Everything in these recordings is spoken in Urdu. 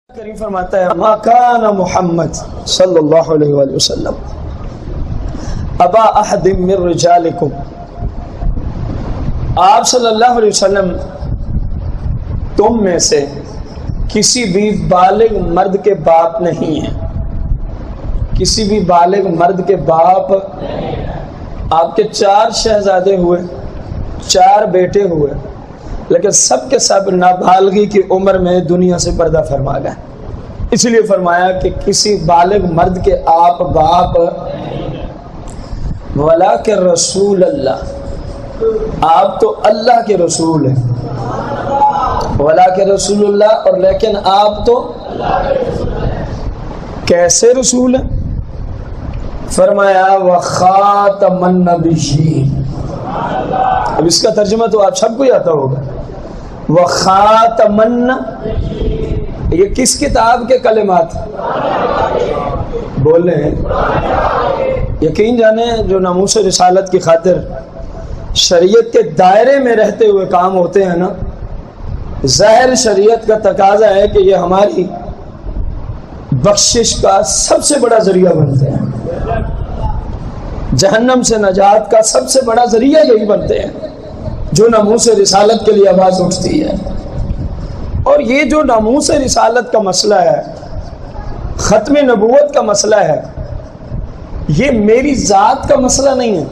کریم فرماتا ہے ما کان محمد صلی اللہ علیہ وآلہ وسلم ابا احد من رجالکم، آپ صلی اللہ علیہ وسلم تم میں سے کسی بھی بالغ مرد کے باپ نہیں ہیں، کسی بھی بالغ مرد کے باپ۔ آپ کے 4 شہزادے ہوئے، 4 بیٹے ہوئے، لیکن سب کے سب نابالغی کی عمر میں دنیا سے پردہ فرما گئے۔ اس لیے فرمایا کہ کسی بالغ مرد کے آپ باپ، وَلَٰكِن رسول اللہ، آپ تو اللہ کے رسول ہیں، وَلَٰكِن رسول اللہ، اور لیکن آپ تو کیسے رسول ہیں؟ فرمایا وَخَاتَمَ النَّبِيِّينَ۔ اب اس کا ترجمہ تو آپ سب کو ہی آتا ہوگا، وَخَاتَمَ النَّبِيِّينَ، یہ کس کتاب کے کلمات بول رہے ہیں؟ یقین جانے جو ناموس رسالت کی خاطر شریعت کے دائرے میں رہتے ہوئے کام ہوتے ہیں نا، ظاہر شریعت کا تقاضا ہے کہ یہ ہماری بخشش کا سب سے بڑا ذریعہ بنتے ہیں، جہنم سے نجات کا سب سے بڑا ذریعہ یہی بنتے ہیں جو ناموس رسالت کے لیے آواز اٹھتی ہے۔ اور یہ جو ناموس رسالت کا مسئلہ ہے، ختم نبوت کا مسئلہ ہے، یہ میری ذات کا مسئلہ نہیں ہے،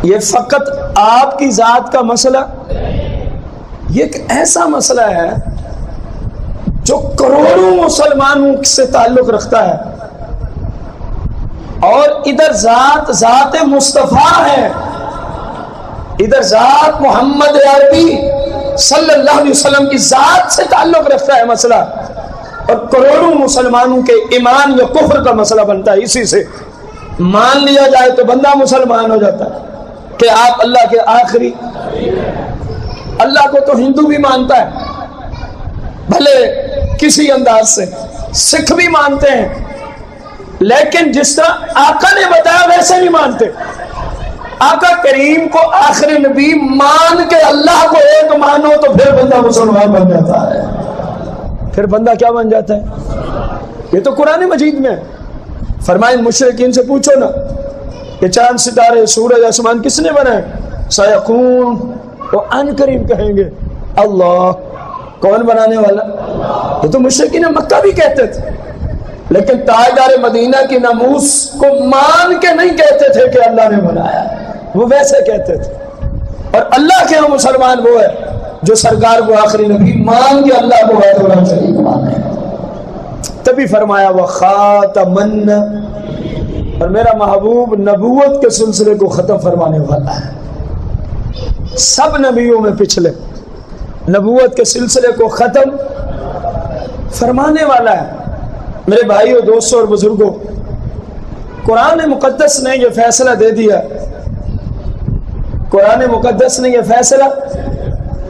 یہ فقط آپ کی ذات کا مسئلہ، یہ ایک ایسا مسئلہ ہے جو کروڑوں مسلمانوں سے تعلق رکھتا ہے، اور ادھر ذات مصطفیٰ ہے، ادھر ذات محمد عربی صلی اللہ علیہ وسلم کی ذات سے تعلق رکھتا ہے مسئلہ، اور کروڑوں مسلمانوں کے ایمان یا کفر کا مسئلہ بنتا ہے۔ اسی سے مان لیا جائے تو بندہ مسلمان ہو جاتا ہے کہ آپ اللہ کے آخری، اللہ کو تو ہندو بھی مانتا ہے بھلے کسی انداز سے، سکھ بھی مانتے ہیں، لیکن جس طرح آقا نے بتایا ویسے نہیں مانتے۔ آقا کریم کو آخری نبی مان کے اللہ کو ایک مانو تو پھر بندہ مسلمان بن جاتا ہے۔ پھر بندہ کیا بن جاتا ہے؟ یہ تو قرآن مجید میں فرمائے، مشرکین سے پوچھو نا کہ چاند ستارے سورج آسمان کس نے بنائے؟ سیقون، وہ ان قریب کہیں گے اللہ۔ کون بنانے والا؟ یہ تو مشرکین مکہ بھی کہتے تھے، لیکن تاجدار مدینہ کی ناموس کو مان کے نہیں کہتے تھے کہ اللہ نے بنایا، وہ ویسے کہتے تھے۔ اور اللہ کے ہاں مسلمان وہ ہے جو سرکار کو آخری نبی مان کے اللہ کو ہے تو شریک مانے۔ تبھی فرمایا وَخَاتَمَ النَّبِيِّينَ، اور میرا محبوب نبوت کے سلسلے کو ختم فرمانے والا ہے، سب نبیوں میں پچھلے نبوت کے سلسلے کو ختم فرمانے والا ہے۔ میرے بھائیوں، دوستوں اور بزرگوں، قرآن مقدس نے یہ فیصلہ دے دیا، قرآن مقدس نے یہ فیصلہ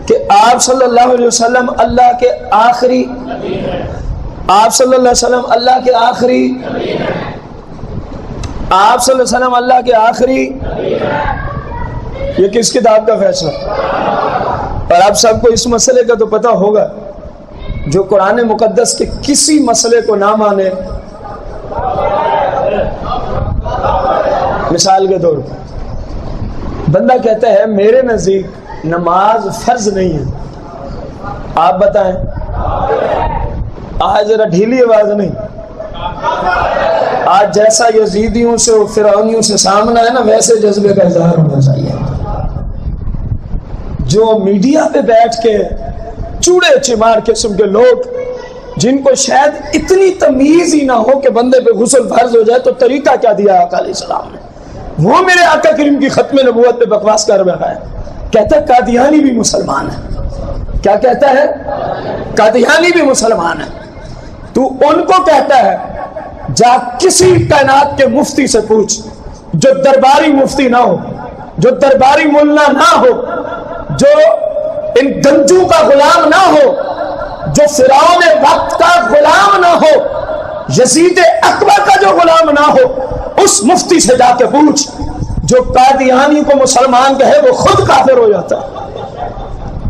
کہ آپ صلی اللہ علیہ وسلم اللہ کے آخری، آپ صلی اللہ علیہ وسلم اللہ کے آخری، آپ صلی اللہ علیہ وسلم اللہ کے آخری۔ یہ کس کتاب کا فیصلہ؟ اور آپ سب کو اس مسئلے کا تو پتہ ہوگا، جو قرآن مقدس کے کسی مسئلے کو نہ مانے، مثال کے طور پر بندہ کہتا ہے میرے نزدیک نماز فرض نہیں ہے، آپ بتائیں، آج ذرا ڈھیلی آواز نہیں، آج جیسا یزیدیوں سے اور فرعونیوں سے سامنا ہے نا، ویسے جذبے کا اظہار ہونا چاہیے۔ جو میڈیا پہ بیٹھ کے چوڑے چمار قسم کے لوگ، جن کو شاید اتنی تمیز ہی نہ ہو کہ بندے پہ غسل فرض ہو جائے، تو طریقہ کیا دیا آقا علیہ السلام نے، وہ میرے آقا کریم کی ختم نبوت پہ بکواس کر رہا ہے، کہتا ہے قادیانی بھی مسلمان ہے۔ کیا کہتا ہے؟ قادیانی بھی مسلمان ہے۔ تو ان کو کہتا ہے جا کسی کائنات کے مفتی سے پوچھ، جو درباری مفتی نہ ہو، جو درباری ملا نہ ہو، جو ان گنجوں کا غلام نہ ہو، جو فرعون وقت کا غلام نہ ہو، یزید اکبر کا جو غلام نہ ہو، اس مفتی سے جا کے پوچھ، جو قادیانی کو مسلمان کہے وہ خود کافر ہو جاتا ہے،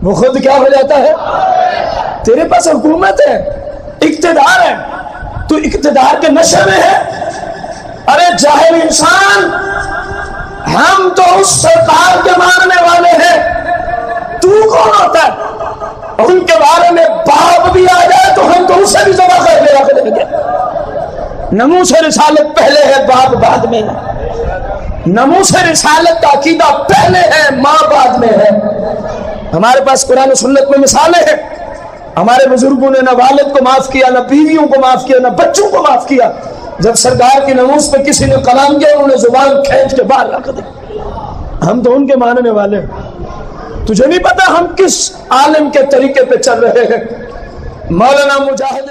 وہ خود کیا ہو جاتا ہے؟ تیرے پاس حکومت ہے، اقتدار ہے، تو اقتدار کے نشے میں ہے؟ ارے جاہل انسان، ہم تو اس سرکار کے ماننے والے ہیں، تو کون ہوتا ہے؟ ان کے بارے میں باپ بھی آ جائے تو ہم تو اسے بھی ذبح کر کے رکھ دیں گے۔ ناموس رسالت پہلے ہے، باپ بعد میں ہے۔ ناموس رسالت کا عقیدہ پہلے ہے، ماں بعد میں ہے۔ ہمارے پاس قرآن و سنت میں مثالیں ہیں، ہمارے بزرگوں نے نہ والد کو معاف کیا، نہ بیویوں کو معاف کیا، نہ بچوں کو معاف کیا۔ جب سرکار کی ناموس پہ کسی نے کلام کیا، انہوں نے زبان کھینچ کے باہر رکھ دی۔ ہم تو ان کے ماننے والے ہیں۔ تجھے نہیں پتا ہم کس عالم کے طریقے پہ چل رہے ہیں؟ مولانا مجاہد